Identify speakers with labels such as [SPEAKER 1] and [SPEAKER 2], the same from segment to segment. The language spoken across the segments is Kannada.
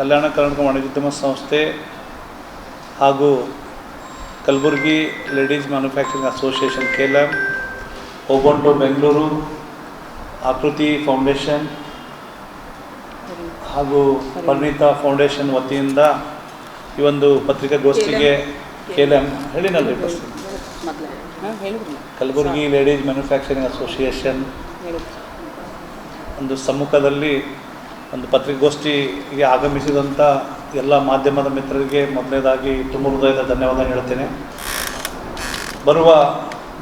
[SPEAKER 1] ಕಲ್ಯಾಣ ಕರ್ನಾಟಕ ವಾಣಿಜ್ಯೋದ್ಯಮ ಸಂಸ್ಥೆ ಹಾಗೂ Kalaburagi ladies manufacturing association KLM, ಒಬೊಂಟು ಬೆಂಗಳೂರು, ಆಕೃತಿ ಫೌಂಡೇಶನ್ ಹಾಗೂ ಪರಿಣಿತ ಫೌಂಡೇಶನ್ ವತಿಯಿಂದ ಈ ಒಂದು ಪತ್ರಿಕಾಗೋಷ್ಠಿಗೆ KLM ಹೇಳಿನಲ್ರಿ ಕಲಬುರಗಿ ಲೇಡೀಸ್ ಮ್ಯಾನುಫ್ಯಾಕ್ಚರಿಂಗ್ ಅಸೋಸಿಯೇಷನ್ ಒಂದು ಸಮ್ಮುಖದಲ್ಲಿ ಒಂದು ಪತ್ರಿಕಾಗೋಷ್ಠಿಗೆ ಆಗಮಿಸಿದಂಥ ಎಲ್ಲ ಮಾಧ್ಯಮದ ಮಿತ್ರರಿಗೆ ಮೊದಲನೇದಾಗಿ ತುಂಬ ಹೃದಯದ ಧನ್ಯವಾದ ಹೇಳ್ತೇನೆ. ಬರುವ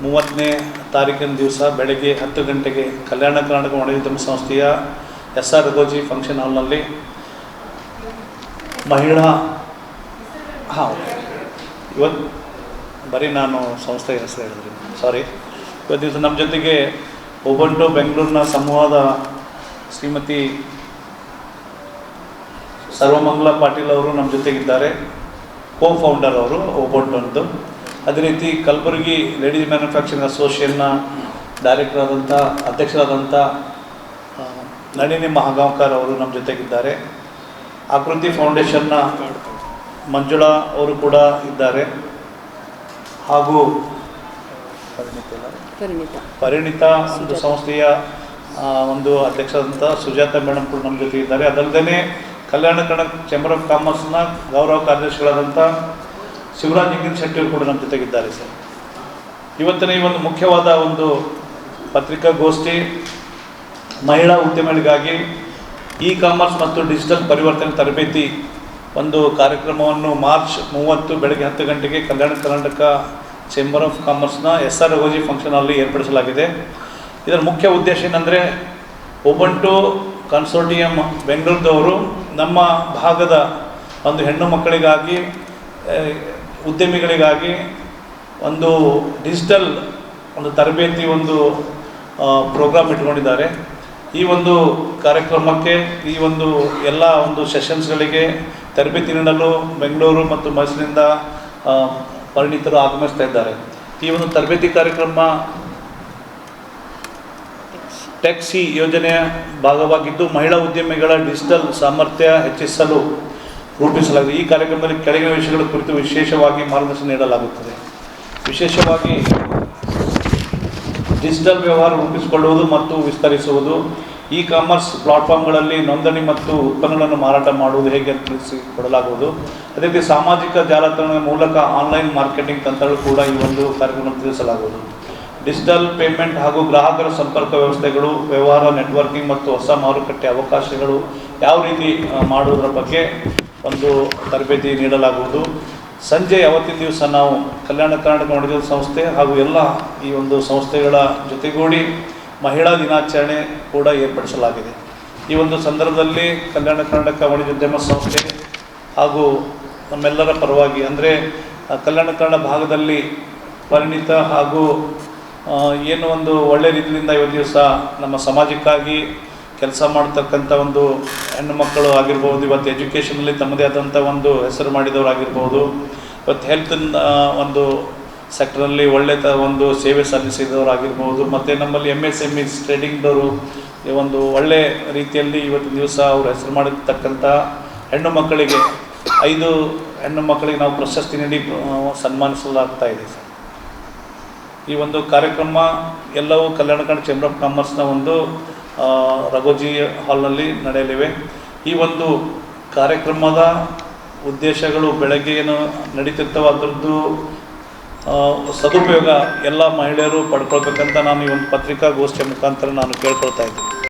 [SPEAKER 1] 30ನೇ ತಾರೀಕಿನ ದಿವಸ ಬೆಳಗ್ಗೆ 10 ಗಂಟೆಗೆ ಕಲ್ಯಾಣ ಕರ್ನಾಟಕ ವಾಣಿಜ್ಯೋದ್ಯಮ ಸಂಸ್ಥೆಯ SR ರಘೋಜಿ ಫಂಕ್ಷನ್ ಹಾಲ್ನಲ್ಲಿ ಮಹಿಳಾ ಇವತ್ತು ಬರೀ ನಾನು ಸಂಸ್ಥೆ ಹೆಸರು ಹೇಳಿದ್ರಿ ಸಾರಿ. ಇವತ್ತು ದಿವಸ ನಮ್ಮ ಜೊತೆಗೆ ಒಬೊಂಟು ಬೆಂಗಳೂರಿನ ಸಮೂಹದ ಶ್ರೀಮತಿ ಸರ್ವಮಂಗಲ ಪಾಟೀಲ್ ಅವರು ನಮ್ಮ ಜೊತೆಗಿದ್ದಾರೆ, ಫೌಂಡರ್ ಅವರು ಒಬೊಂಟು ಅಂತ. ಅದೇ ರೀತಿ ಕಲಬುರಗಿ ಲೇಡೀಸ್ ಮ್ಯಾನುಫ್ಯಾಕ್ಚರಿಂಗ್ ಅಸೋಸಿಯೇಷನ್ನ ಡೈರೆಕ್ಟರ್ ಆದಂಥ ಅಧ್ಯಕ್ಷರಾದಂಥ ನಳಿನಿ ಮಹಾಗಾಂವ್ಕರ್ ಅವರು ನಮ್ಮ ಜೊತೆಗಿದ್ದಾರೆ. ಆಕೃತಿ ಫೌಂಡೇಶನ್ನ ಮಂಜುಳಾ ಅವರು ಕೂಡ ಇದ್ದಾರೆ. ಹಾಗೂ ಪರಿಣಿತ ಒಂದು ಸಂಸ್ಥೆಯ ಒಂದು ಅಧ್ಯಕ್ಷರಾದಂಥ ಸುಜಾತ ಮೇಡಮ್ ಕೂಡ ನಮ್ಮ ಜೊತೆ ಇದ್ದಾರೆ. ಅದಲ್ಲದೆ ಕಲ್ಯಾಣ ಕರ್ನಾಟಕ ಚೇಂಬರ್ ಆಫ್ ಕಾಮರ್ಸ್ನ ಗೌರವ ಕಾರ್ಯದರ್ಶಿಗಳಾದಂಥ ಶಿವರಾಜ್ ಶೆಟ್ಟಿ ಅವರು ಕೂಡ ನಮ್ಮ ಜೊತೆಗಿದ್ದಾರೆ ಸರ್. ಇವತ್ತಿನ ಈ ಒಂದು ಮುಖ್ಯವಾದ ಒಂದು ಪತ್ರಿಕಾಗೋಷ್ಠಿ ಮಹಿಳಾ ಉದ್ಯಮಿಗಳಿಗಾಗಿ ಕಾಮರ್ಸ್ ಮತ್ತು ಡಿಜಿಟಲ್ ಪರಿವರ್ತನೆ ತರಬೇತಿ ಒಂದು ಕಾರ್ಯಕ್ರಮವನ್ನು ಮಾರ್ಚ್ 30 ಬೆಳಗ್ಗೆ 10 ಗಂಟೆಗೆ ಕಲ್ಯಾಣ ಕರ್ನಾಟಕ ಚೇಂಬರ್ ಆಫ್ ಕಾಮರ್ಸ್ನ SR ರಘೋಜಿ ಫಂಕ್ಷನ್ ಹಾಲ್ನಲ್ಲಿ ಏರ್ಪಡಿಸಲಾಗಿದೆ. ಇದರ ಮುಖ್ಯ ಉದ್ದೇಶ ಏನಂದರೆ, ಒಬೊಂಟು ಕನ್ಸೋರ್ಟಿಯಂ ಬೆಂಗಳೂರದವರು ನಮ್ಮ ಭಾಗದ ಒಂದು ಹೆಣ್ಣು ಮಕ್ಕಳಿಗಾಗಿ ಉದ್ಯಮಿಗಳಿಗಾಗಿ ಒಂದು ಡಿಜಿಟಲ್ ಒಂದು ತರಬೇತಿ ಒಂದು ಪ್ರೋಗ್ರಾಮ್ ಇಟ್ಕೊಂಡಿದ್ದಾರೆ. ಈ ಒಂದು ಕಾರ್ಯಕ್ರಮಕ್ಕೆ ಈ ಒಂದು ಎಲ್ಲ ಒಂದು ಸೆಷನ್ಸ್ಗಳಿಗೆ ತರಬೇತಿ ನೀಡಲು ಬೆಂಗಳೂರು ಮತ್ತು ಮೈಸೂರಿನಿಂದ ಪರಿಣಿತರು ಆಗಮಿಸ್ತಾ ಇದ್ದಾರೆ. ಈ ಒಂದು ತರಬೇತಿ ಕಾರ್ಯಕ್ರಮ ಟೆಕ್ಸಿ ಯೋಜನೆಯ ಭಾಗವಾಗಿದ್ದು ಮಹಿಳಾ ಉದ್ಯಮಿಗಳ ಡಿಜಿಟಲ್ ಸಾಮರ್ಥ್ಯ ಹೆಚ್ಚಿಸಲು ರೂಪಿಸಲಾಗಿದೆ. ಈ ಕಾರ್ಯಕ್ರಮದಲ್ಲಿ ಕೆಳಗಿನ ವಿಷಯಗಳ ಕುರಿತು ವಿಶೇಷವಾಗಿ ಮಾರ್ಗದರ್ಶನ ನೀಡಲಾಗುತ್ತದೆ. ವಿಶೇಷವಾಗಿ ಡಿಜಿಟಲ್ ವ್ಯವಹಾರ ರೂಪಿಸಿಕೊಳ್ಳುವುದು ಮತ್ತು ವಿಸ್ತರಿಸುವುದು, ಕಾಮರ್ಸ್ ಪ್ಲಾಟ್ಫಾರ್ಮ್ಗಳಲ್ಲಿ ನೋಂದಣಿ ಮತ್ತು ಉತ್ಪನ್ನಗಳನ್ನು ಮಾರಾಟ ಮಾಡುವುದು ಹೇಗೆ ಅಂತ ತಿಳಿಸಿಕೊಡಲಾಗುವುದು. ಅದೇ ರೀತಿ ಸಾಮಾಜಿಕ ಜಾಲತಾಣಗಳ ಮೂಲಕ ಆನ್ಲೈನ್ ಮಾರ್ಕೆಟಿಂಗ್ ತಂತ್ರಗಳು ಕೂಡ ಈ ಒಂದು ಕಾರ್ಯಕ್ರಮ ತಿಳಿಸಲಾಗುವುದು. ಡಿಜಿಟಲ್ ಪೇಮೆಂಟ್ ಹಾಗೂ ಗ್ರಾಹಕರ ಸಂಪರ್ಕ ವ್ಯವಸ್ಥೆಗಳು, ವ್ಯವಹಾರ ನೆಟ್ವರ್ಕಿಂಗ್ ಮತ್ತು ಹೊಸ ಮಾರುಕಟ್ಟೆ ಅವಕಾಶಗಳು ಯಾವ ರೀತಿ ಮಾಡುವುದರ ಬಗ್ಗೆ ಒಂದು ತರಬೇತಿ ನೀಡಲಾಗುವುದು. ಸಂಜೆ ಅವತ್ತಿನ ದಿವಸ ನಾವು ಕಲ್ಯಾಣ ಕರ್ನಾಟಕ ವಾಣಿಜ್ಯೋದ್ಯಮ ಸಂಸ್ಥೆ ಹಾಗೂ ಎಲ್ಲ ಈ ಒಂದು ಸಂಸ್ಥೆಗಳ ಜೊತೆಗೂಡಿ ಮಹಿಳಾ ದಿನಾಚರಣೆ ಕೂಡ ಏರ್ಪಡಿಸಲಾಗಿದೆ. ಈ ಒಂದು ಸಂದರ್ಭದಲ್ಲಿ ಕಲ್ಯಾಣ ಕರ್ನಾಟಕ ವಾಣಿಜ್ಯೋದ್ಯಮ ಸಂಸ್ಥೆ ಹಾಗೂ ನಮ್ಮೆಲ್ಲರ ಪರವಾಗಿ, ಅಂದರೆ ಕಲ್ಯಾಣ ಕನ್ನಡ ಭಾಗದಲ್ಲಿ ಪರಿಣಿತ ಹಾಗೂ ಏನು ಒಂದು ಒಳ್ಳೆಯ ರೀತಿಯಿಂದ ಇವತ್ತು ದಿವಸ ನಮ್ಮ ಸಮಾಜಕ್ಕಾಗಿ ಕೆಲಸ ಮಾಡ್ತಕ್ಕಂಥ ಒಂದು ಹೆಣ್ಣು ಮಕ್ಕಳು ಆಗಿರ್ಬೋದು, ಇವತ್ತು ಎಜುಕೇಷನಲ್ಲಿ ತಮ್ಮದೇ ಆದಂಥ ಒಂದು ಹೆಸರು ಮಾಡಿದವರಾಗಿರ್ಬೋದು, ಇವತ್ತು ಹೆಲ್ತ್ ಒಂದು ಸೆಕ್ಟರಲ್ಲಿ ಒಳ್ಳೆ ಒಂದು ಸೇವೆ ಸಲ್ಲಿಸಿದವರಾಗಿರ್ಬೋದು, ಮತ್ತು ನಮ್ಮಲ್ಲಿ MSME ಟ್ರೇಡಿಂಗ್ದವರು ಒಂದು ಒಳ್ಳೆಯ ರೀತಿಯಲ್ಲಿ ಇವತ್ತಿನ ದಿವಸ ಅವರು ಹೆಸರು ಮಾಡಿರ್ತಕ್ಕಂಥ ಹೆಣ್ಣು ಮಕ್ಕಳಿಗೆ 5 ಹೆಣ್ಣು ಮಕ್ಕಳಿಗೆ ನಾವು ಪ್ರಶಸ್ತಿ ನೀಡಿ ಸನ್ಮಾನಿಸಲಾಗ್ತಾ ಇದೆ ಸರ್. ಈ ಒಂದು ಕಾರ್ಯಕ್ರಮ ಎಲ್ಲವೂ ಕಲ್ಯಾಣ ಕರ್ನಾಟಕ ಚೇಂಬರ್ ಆಫ್ ಕಾಮರ್ಸ್ನ ಒಂದು ರಘೋಜಿ ಹಾಲ್ನಲ್ಲಿ ನಡೆಯಲಿವೆ. ಈ ಒಂದು ಕಾರ್ಯಕ್ರಮದ ಉದ್ದೇಶಗಳು ಬೆಳಗ್ಗೆ ಏನು ನಡೀತಿರ್ತವೆ ಅದರದ್ದು ಸದುಪಯೋಗ ಎಲ್ಲ ಮಹಿಳೆಯರು ಪಡ್ಕೊಳ್ಬೇಕಂತ ನಾನು ಈ ಒಂದು ಪತ್ರಿಕಾಗೋಷ್ಠಿಯ ಮುಖಾಂತರ ನಾನು ಕೇಳ್ಕೊಳ್ತಾ ಇದ್ದೀನಿ.